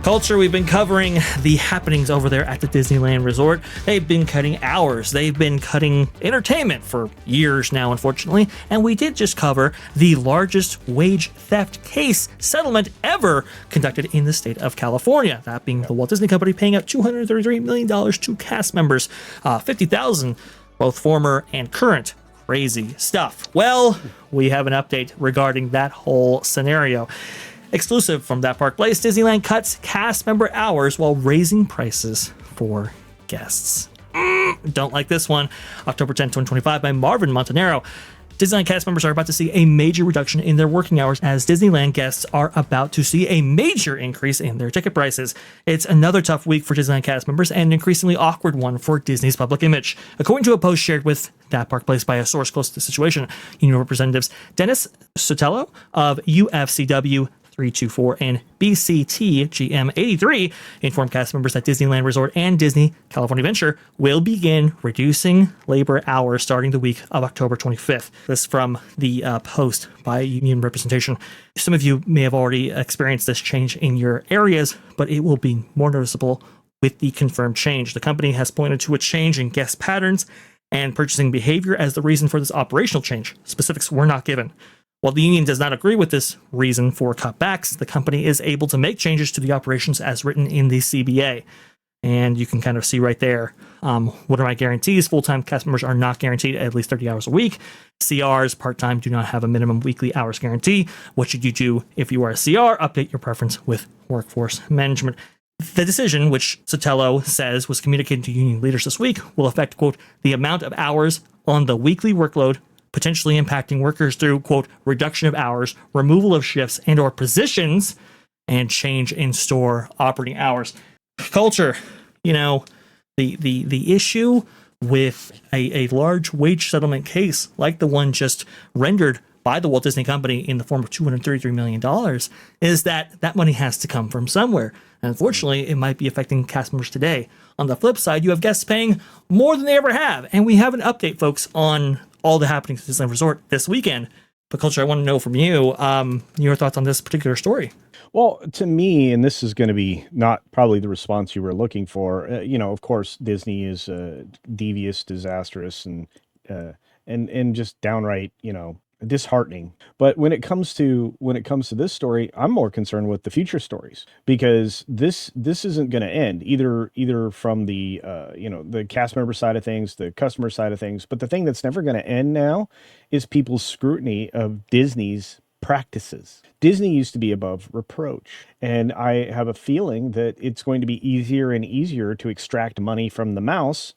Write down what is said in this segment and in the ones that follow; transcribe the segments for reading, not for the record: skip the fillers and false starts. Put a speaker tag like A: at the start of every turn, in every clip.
A: Culture, we've been covering the happenings over there at the Disneyland Resort. They've been cutting hours. They've been cutting entertainment for years now, unfortunately. And we did just cover the largest wage theft case settlement ever conducted in the state of California. That being the Walt Disney Company paying out $233 million to cast members, $50,000, both former and current. Crazy stuff. Well, we have an update regarding that whole scenario. Exclusive from That Park Place, Disneyland cuts cast member hours while raising prices for guests. Don't like this one. October 10, 2025 by Marvin Montanaro. Disneyland cast members are about to see a major reduction in their working hours as Disneyland guests are about to see a major increase in their ticket prices. It's another tough week for Disneyland cast members and an increasingly awkward one for Disney's public image. According to a post shared with That Park Place by a source close to the situation, union representatives Dennis Sotelo of UFCW 324 and BCT GM 83 informed cast members that Disneyland Resort and Disney California Adventure will begin reducing labor hours starting the week of October 25th. This from the post by union representation. Some of you may have already experienced this change in your areas, but it will be more noticeable with the confirmed change. The company has pointed to a change in guest patterns and purchasing behavior as the reason for this operational change. Specifics were not given. While the union does not agree with this reason for cutbacks, the company is able to make changes to the operations as written in the CBA. And you can kind of see right there, what are my guarantees? Full-time cast members are not guaranteed at least 30 hours a week. CRs, part-time, do not have a minimum weekly hours guarantee. What should you do if you are a CR? Update your preference with workforce management. The decision, which Sotelo says was communicated to union leaders this week, will affect, quote, the amount of hours on the weekly workload, potentially impacting workers through, quote, reduction of hours, removal of shifts and or positions, and change in store operating hours. Culture, the issue with a large wage settlement case like the one just rendered by the Walt Disney Company in the form of $233 million is that money has to come from somewhere. And unfortunately, it might be affecting cast members today. On the flip side, you have guests paying more than they ever have. And we have an update, folks, on all the happenings at Disneyland Resort this weekend. But Culture, I want to know from you, your thoughts on this particular story.
B: Well, to me, and this is going to be not probably the response you were looking for, of course, Disney is devious, disastrous, and just downright, disheartening. But when it comes to this story, I'm more concerned with the future stories, because this isn't going to end either from the the cast member side of things, the customer side of things. But the thing that's never going to end now is people's scrutiny of Disney's practices. Disney used to be above reproach, and I have a feeling that it's going to be easier and easier to extract money from the mouse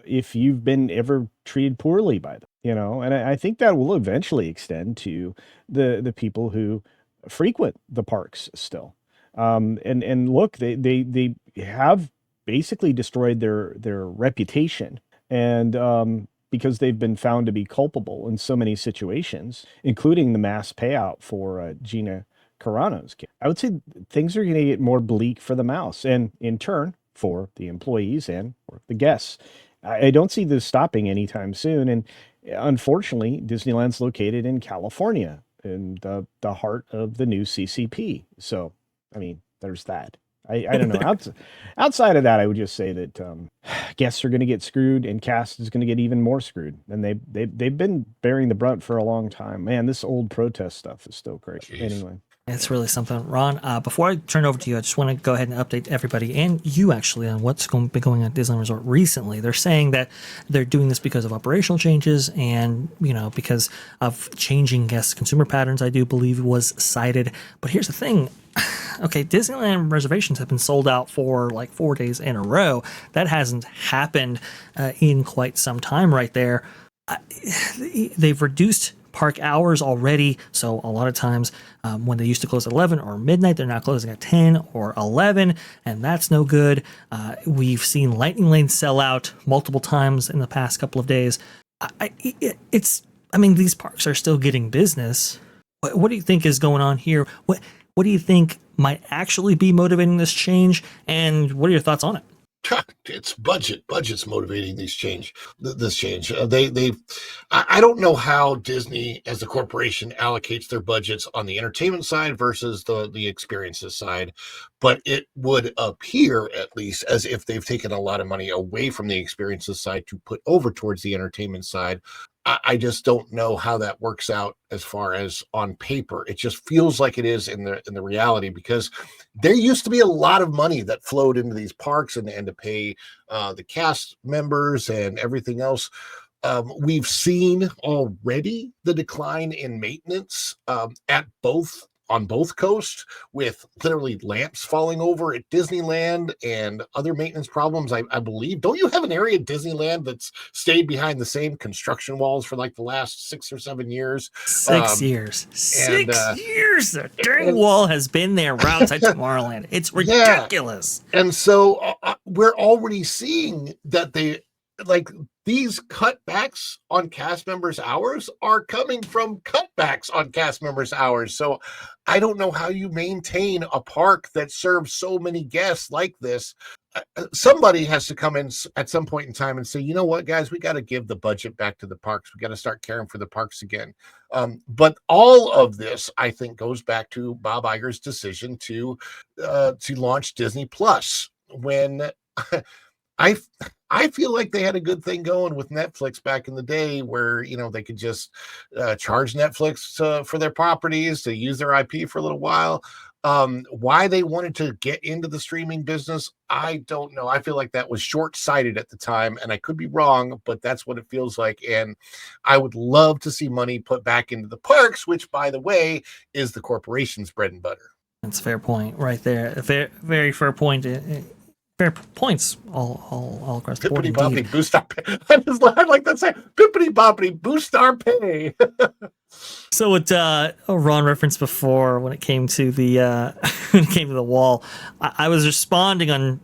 B: if you've been ever treated poorly by them, and I think that will eventually extend to the people who frequent the parks still. And look, they have basically destroyed their reputation, and because they've been found to be culpable in so many situations, including the mass payout for Gina Carano's case. I would say things are going to get more bleak for the mouse, and in turn for the employees and for the guests. I don't see this stopping anytime soon. And unfortunately, Disneyland's located in California, in the heart of the new CCP. So, I mean, there's that. I don't know. Outside of that, I would just say that guests are going to get screwed, and cast is going to get even more screwed. And they've been bearing the brunt for a long time. Man, this old protest stuff is still crazy.
A: Jeez.
B: Anyway.
A: It's really something. Ron, before I turn over to you, I just want to go ahead and update everybody and you actually on what's been going on at Disneyland Resort recently. They're saying that they're doing this because of operational changes and, because of changing guest consumer patterns, I do believe was cited. But here's the thing. Okay, Disneyland reservations have been sold out for like 4 days in a row. That hasn't happened in quite some time right there. They've reduced park hours already, so a lot of times when they used to close at 11 or midnight, they're now closing at 10 or 11, and that's no good. We've seen Lightning Lane sell out multiple times in the past couple of days. These parks are still getting business. What do you think is going on here? What do you think might actually be motivating this change, and what are your thoughts on it?
C: It's budget's motivating these change this change. I don't know how Disney as a corporation allocates their budgets on the entertainment side versus the experiences side, but it would appear at least as if they've taken a lot of money away from the experiences side to put over towards the entertainment side. I just don't know how that works out as far as on paper. It just feels like it is in the reality, because there used to be a lot of money that flowed into these parks and to pay the cast members and everything else. We've seen already the decline in maintenance on both coasts, with literally lamps falling over at Disneyland and other maintenance problems. I believe, don't you have an area at Disneyland that's stayed behind the same construction walls for like the last 6 or 7 years?
A: 6 years.
C: And
A: 6 years. The dang wall has been there right outside Tomorrowland. It's ridiculous.
C: Yeah. And so we're already seeing that these cutbacks on cast members' hours are coming from cutbacks on cast members' hours. So I don't know how you maintain a park that serves so many guests like this. Somebody has to come in at some point in time and say, you know what, guys, we got to give the budget back to the parks. We got to start caring for the parks again. But all of this, I think, goes back to Bob Iger's decision to launch Disney Plus, when I feel like they had a good thing going with Netflix back in the day, where they could just charge Netflix for their properties to use their IP for a little while. Why they wanted to get into the streaming business, I don't know. I feel like that was short-sighted at the time, and I could be wrong, but that's what it feels like. And I would love to see money put back into the parks, which, by the way, is the corporation's bread and butter.
A: That's a fair point right there. Very fair point. Fair points all across the board.
C: Pippity boppity boost our pay. I like that saying. Pippity boppity boost our pay.
A: So what Ron referenced before, when it came to the wall, I was responding on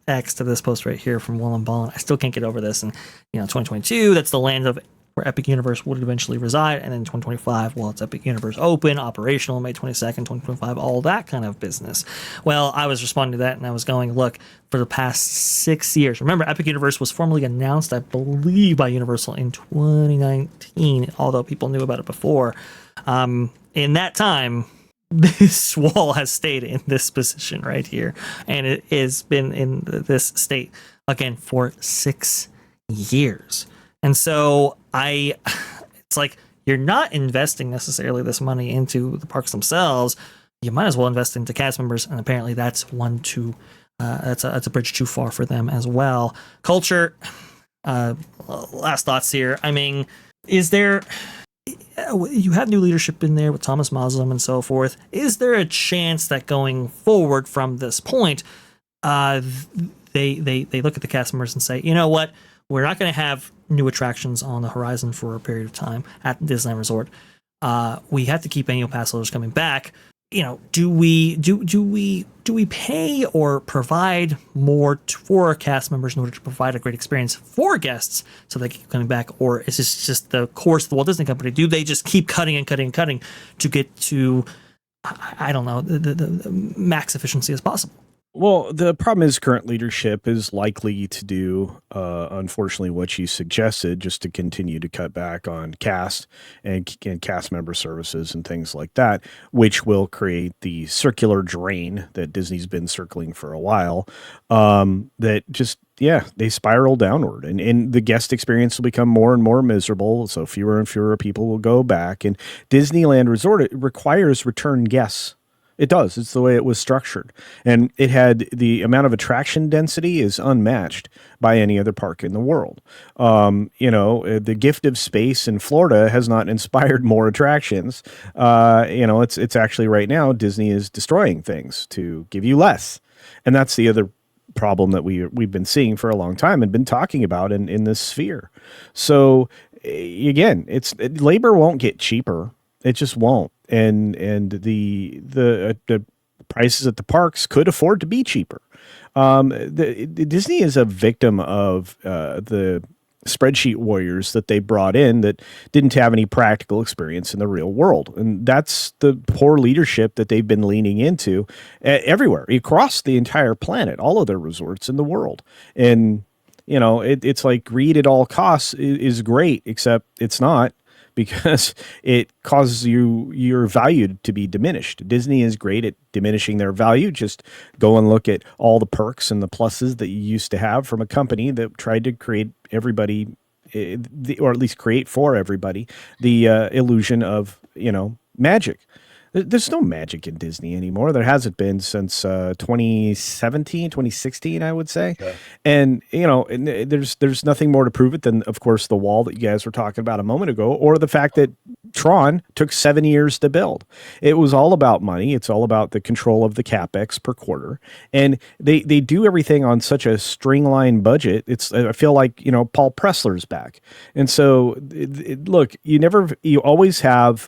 A: X to this post right here from Willem Ballin. I still can't get over this. And 2022, that's the land of where Epic Universe would eventually reside, and then 2025, well, it's Epic Universe open, operational May 22nd, 2025, all that kind of business. Well, I was responding to that, and I was going, look, for the past 6 years, remember, Epic Universe was formally announced, I believe, by Universal in 2019, although people knew about it before. In that time, this wall has stayed in this position right here, and it has been in this state again for 6 years. And so it's like, you're not investing necessarily this money into the parks themselves. You might as well invest into cast members, and apparently that's that's a bridge too far for them as well. Culture. Last thoughts here. I mean, is there? You have new leadership in there with Thomas Moslem and so forth. Is there a chance that going forward from this point, they look at the cast members and say, you know what? We're not going to have new attractions on the horizon for a period of time at Disneyland Resort. We have to keep annual pass holders coming back. Do we pay or provide more for our cast members in order to provide a great experience for guests so they keep coming back, or is this just the course of the Walt Disney Company? Do they just keep cutting and cutting and cutting to get to, I don't know, the max efficiency as possible?
B: Well, the problem is current leadership is likely to do, unfortunately, what you suggested, just to continue to cut back on cast and cast member services and things like that, which will create the circular drain that Disney's been circling for a while. That just, they spiral downward, and the guest experience will become more and more miserable. So fewer and fewer people will go back. And Disneyland Resort, it requires return guests. It does. It's the way it was structured. And it had the amount of attraction density is unmatched by any other park in the world. The gift of space in Florida has not inspired more attractions. It's actually right now Disney is destroying things to give you less. And that's the other problem that we've been seeing for a long time and been talking about in this sphere. So again, labor won't get cheaper. It just won't. And the prices at the parks could afford to be cheaper. Disney is a victim of the spreadsheet warriors that they brought in that didn't have any practical experience in the real world. And that's the poor leadership that they've been leaning into everywhere across the entire planet, all of their resorts in the world. And, it's like greed at all costs is great, except it's not, because it causes your value to be diminished. Disney is great at diminishing their value. Just go and look at all the perks and the pluses that you used to have from a company that tried to create everybody, or at least create for everybody, the illusion of, magic. There's no magic in Disney anymore. There hasn't been since 2017, 2016, I would say. Okay. And, there's nothing more to prove it than, of course, the wall that you guys were talking about a moment ago, or the fact that Tron took 7 years to build. It was all about money. It's all about the control of the CapEx per quarter. And they do everything on such a stringline budget. I feel like, Paul Pressler's back. And so, look, you always have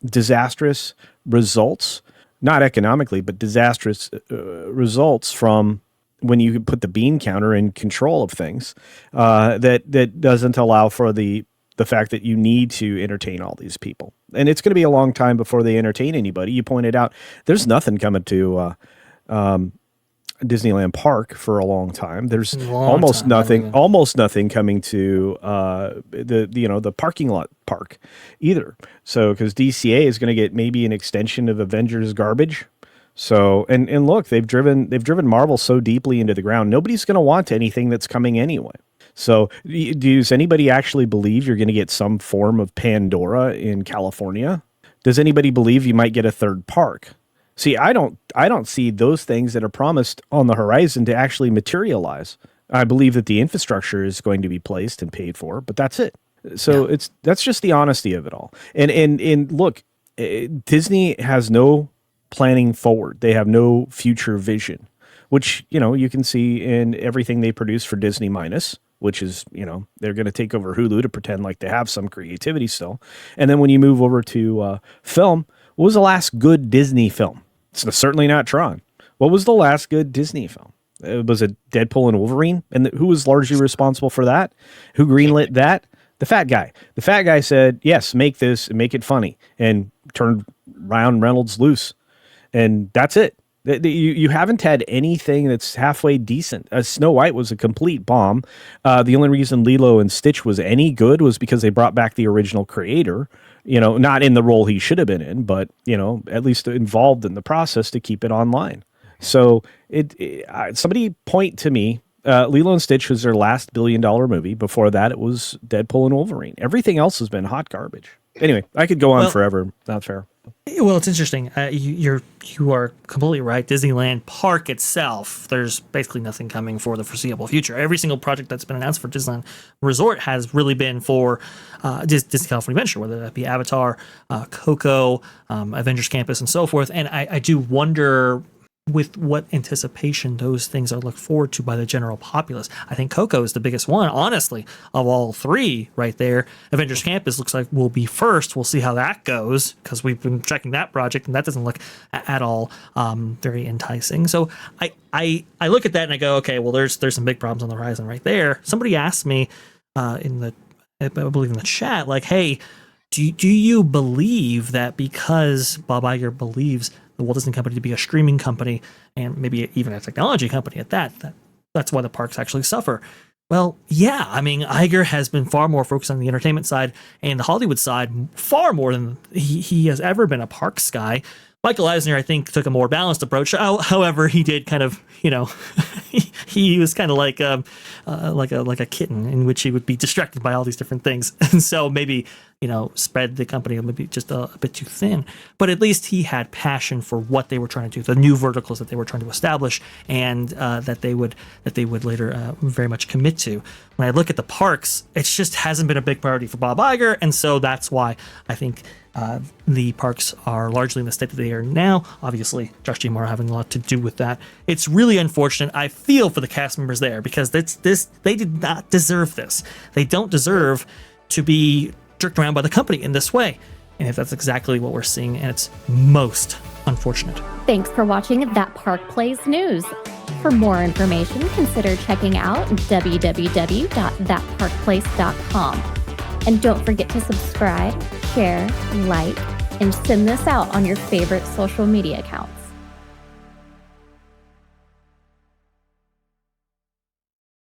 B: disastrous results, not economically, but disastrous results from when you put the bean counter in control of things, that doesn't allow for the fact that you need to entertain all these people. And it's going to be a long time before they entertain anybody. You pointed out there's nothing coming to Disneyland Park for a long time. There's almost nothing coming to the parking lot park either. So because DCA is going to get maybe an extension of Avengers garbage. So and look, they've driven Marvel so deeply into the ground. Nobody's going to want anything that's coming anyway. So does anybody actually believe you're going to get some form of Pandora in California? Does anybody believe you might get a third park? See, I don't see those things that are promised on the horizon to actually materialize. I believe that the infrastructure is going to be placed and paid for, but that's it. So that's just the honesty of it all. And look, Disney has no planning forward. They have no future vision, which, you can see in everything they produce for Disney Minus, which is, they're going to take over Hulu to pretend like they have some creativity still. And then when you move over to film, what was the last good Disney film? It's certainly not Tron. What was the last good Disney film? Was it Deadpool and Wolverine? And who was largely responsible for that? Who greenlit that? The fat guy. The fat guy said, yes, make this and make it funny, and turned Ryan Reynolds loose. And that's it. You haven't had anything that's halfway decent. Snow White was a complete bomb. The only reason Lilo and Stitch was any good was because they brought back the original creator, not in the role he should have been in, but, at least involved in the process to keep it online. So somebody point to me, Lilo and Stitch was their last $1 billion movie. Before that, it was Deadpool and Wolverine. Everything else has been hot garbage. Anyway, I could go on forever. Not fair.
A: Well, it's interesting. You are completely right. Disneyland Park itself, there's basically nothing coming for the foreseeable future. Every single project that's been announced for Disneyland Resort has really been for Disney California Adventure, whether that be Avatar, Coco, Avengers Campus, and so forth. And I do wonder with what anticipation those things are looked forward to by the general populace. I think Coco is the biggest one, honestly, of all three right there. Avengers Campus looks like will be first. We'll see how that goes, because we've been checking that project, and that doesn't look at all very enticing. So I look at that and I go, okay, well, there's some big problems on the horizon right there. Somebody asked me I believe in the chat, like, hey, do you believe that because Bob Iger believes the Walt Disney Company to be a streaming company and maybe even a technology company at that's why the parks actually suffer? Well, yeah. I mean, Iger has been far more focused on the entertainment side and the Hollywood side far more than he has ever been a parks guy. Michael Eisner, I think, took a more balanced approach. However, he did kind of, he was kind of like a kitten in which he would be distracted by all these different things, and so maybe spread the company maybe just a bit too thin. But at least he had passion for what they were trying to do, the new verticals that they were trying to establish, and that they would later very much commit to. When I look at the parks, it just hasn't been a big priority for Bob Iger, and so that's why I think the parks are largely in the state that they are now. Obviously, Josh G. Moore having a lot to do with that. It's really unfortunate. I feel for the cast members there, because they did not deserve this. They don't deserve to be jerked around by the company in this way. And if that's exactly what we're seeing, and it's most unfortunate.
D: Thanks for watching That Park Plays News. For more information, consider checking out www.thatparkplace.com. And don't forget to subscribe, share, like, and send this out on your favorite social media accounts.